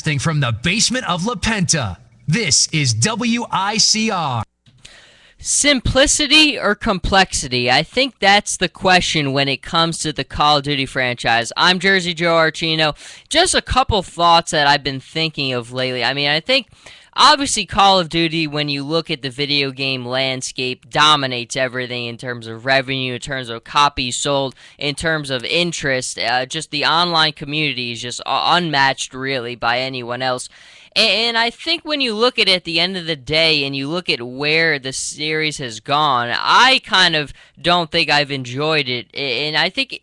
From the basement of La Penta, this is WICR. Simplicity or complexity? I think that's the question when it comes to the Call of Duty franchise. I'm Jersey Joe Archino. Just a couple thoughts that I've been thinking of lately. I think obviously Call of Duty, when you look at the video game landscape, dominates everything in terms of revenue, in terms of copies sold, in terms of interest. Just the online community is just unmatched really by anyone else. And I think when you look at the end of the day and you look at where the series has gone, I kind of don't think I've enjoyed it. And I think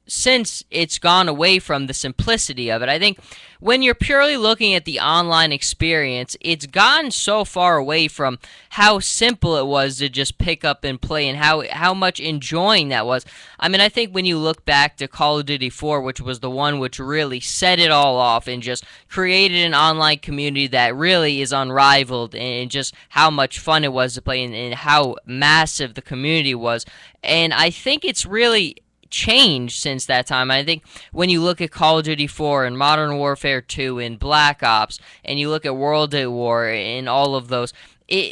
since it's gone away from the simplicity of it. I think when you're purely looking at the online experience, it's gotten so far away from how simple it was to just pick up and play and how much enjoying that was. I think when you look back to Call of Duty 4, which was the one which really set it all off and just created an online community that really is unrivaled in just how much fun it was to play and how massive the community was. And I think it's really changed since that time. I think when you look at Call of Duty 4 and Modern Warfare 2 and Black Ops, and you look at World at War and all of those,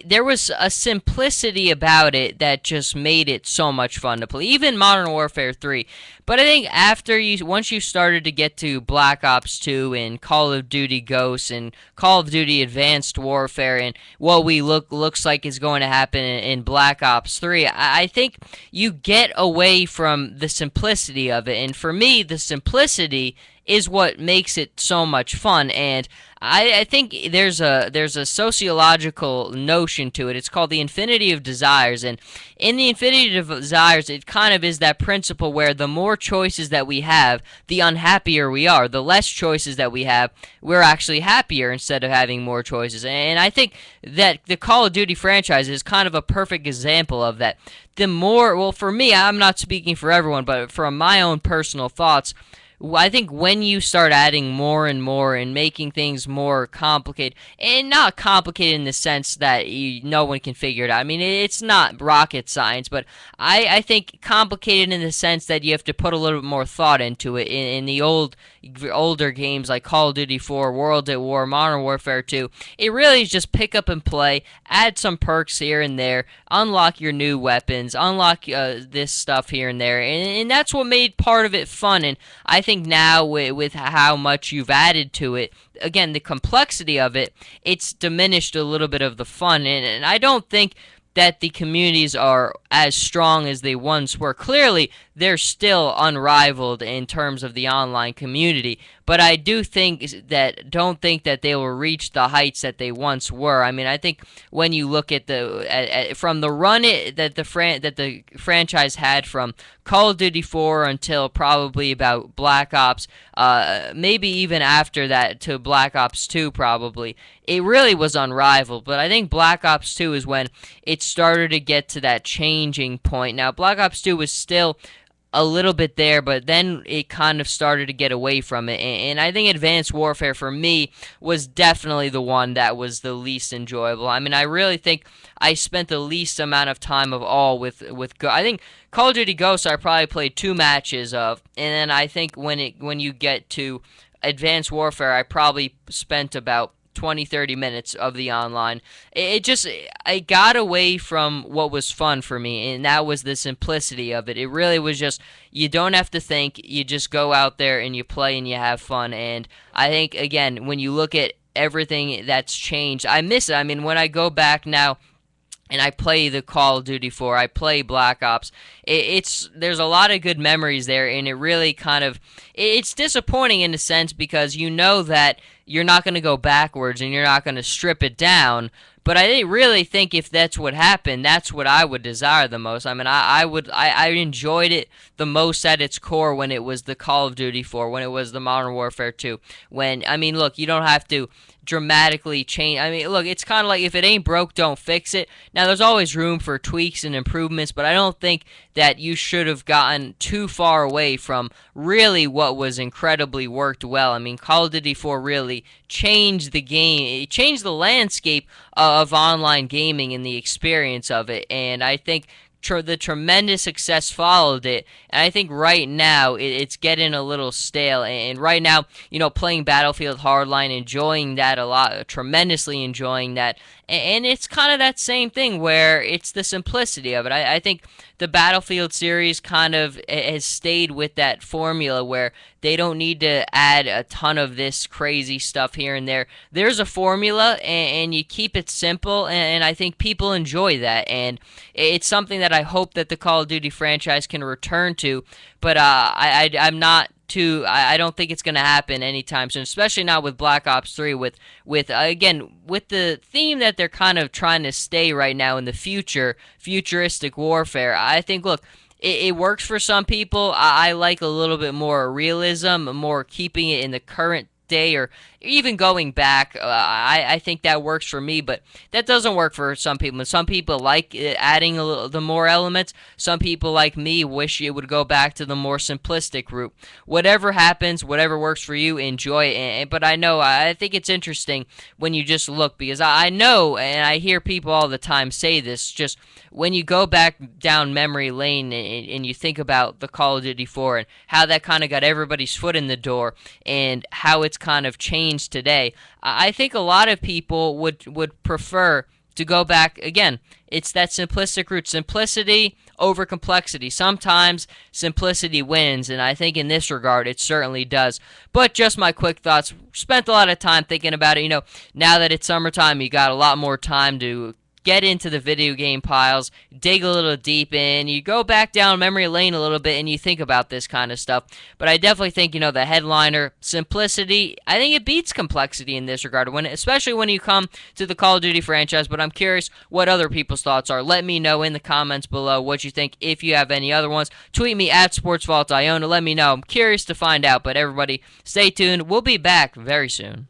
there was a simplicity about it that just made it so much fun to play. Even Modern Warfare 3. But I think once you started to get to Black Ops 2 and Call of Duty Ghosts and Call of Duty Advanced Warfare and what looks like is going to happen in Black Ops 3, I think you get away from the simplicity of it. And for me, the simplicity is what makes it so much fun. And I think there's a sociological notion to it. It's called the infinity of desires. And in the infinity of desires, it kind of is that principle where the more choices that we have, the unhappier we are. The less choices that we have, we're actually happier instead of having more choices. And I think that the Call of Duty franchise is kind of a perfect example of that. For me, I'm not speaking for everyone, but from my own personal thoughts, I think when you start adding more and more and making things more complicated, and not complicated in the sense that no one can figure it out. It's not rocket science, but I think complicated in the sense that you have to put a little bit more thought into it. In the older games like Call of Duty 4, World at War, Modern Warfare 2, it really is just pick up and play, add some perks here and there, unlock your new weapons, unlock this stuff here and there, and that's what made part of it fun. And I think now with how much you've added to it, again, the complexity of it, it's diminished a little bit of the fun. And I don't think that the communities are as strong as they once were. Clearly, they're still unrivaled in terms of the online community, but I don't think that they will reach the heights that they once were. I think when you look at from the run that the franchise had from Call of Duty 4 until probably about Black Ops, maybe even after that to Black Ops 2 probably, it really was unrivaled. But I think Black Ops 2 is when it started to get to that changing point. Now, Black Ops 2 was still a little bit there, but then it kind of started to get away from it. And I think Advanced Warfare for me was definitely the one that was the least enjoyable. I really think I spent the least amount of time of all with I think Call of Duty Ghosts I probably played 2 matches of, and then I think when you get to Advanced Warfare I probably spent about 20-30 minutes of the online. I got away from what was fun for me, and that was the simplicity of it. It really was just, you don't have to think, you just go out there and you play and you have fun. And I think, again, when you look at everything that's changed, I miss it. When I go back now and I play the Call of Duty 4, I play Black Ops, there's a lot of good memories there, and it really it's disappointing in a sense because you know that you're not going to go backwards and you're not going to strip it down. But I really think if that's what happened, that's what I would desire the most. I enjoyed it the most at its core when it was the Call of Duty 4, when it was the Modern Warfare 2. Look, you don't have to dramatically change. Look, it's kind of like if it ain't broke, don't fix it. Now, there's always room for tweaks and improvements, but I don't think that you should have gotten too far away from really what was incredibly worked well. Call of Duty 4 really changed the game. It changed the landscape of online gaming and the experience of it, and I think the tremendous success followed it. And I think right now it's getting a little stale. And right now, playing Battlefield Hardline, enjoying that a lot, tremendously enjoying that. And it's kind of that same thing where it's the simplicity of it. I think the Battlefield series kind of has stayed with that formula where they don't need to add a ton of this crazy stuff here and there. There's a formula, and you keep it simple, and I think people enjoy that. And it's something that I hope that the Call of Duty franchise can return to, but I'm not too. I don't think it's going to happen anytime soon, especially not with Black Ops 3 with again with the theme that they're kind of trying to stay right now in the futuristic warfare. I think, look, it works for some people. I like a little bit more realism, more keeping it in the current day, or even going back. I think that works for me, but that doesn't work for some people. Some people like adding the more elements. Some people, like me, wish it would go back to the more simplistic route. Whatever happens, whatever works for you, enjoy it. But I think it's interesting when you just look, because I know, and I hear people all the time say this, just when you go back down memory lane and you think about the Call of Duty 4 and how that kind of got everybody's foot in the door and how it's kind of changed today, I think a lot of people would prefer to go back again. It's that simplistic route, simplicity over complexity. Sometimes simplicity wins, and I think in this regard it certainly does. But just my quick thoughts. Spent a lot of time thinking about it. Now that it's summertime, you got a lot more time to get into the video game piles, dig a little deep in, you go back down memory lane a little bit, and you think about this kind of stuff. But I definitely think, the headliner, simplicity, I think it beats complexity in this regard, especially when you come to the Call of Duty franchise. But I'm curious what other people's thoughts are. Let me know in the comments below what you think. If you have any other ones, tweet me at SportsVaultIona. Let me know. I'm curious to find out. But everybody, stay tuned. We'll be back very soon.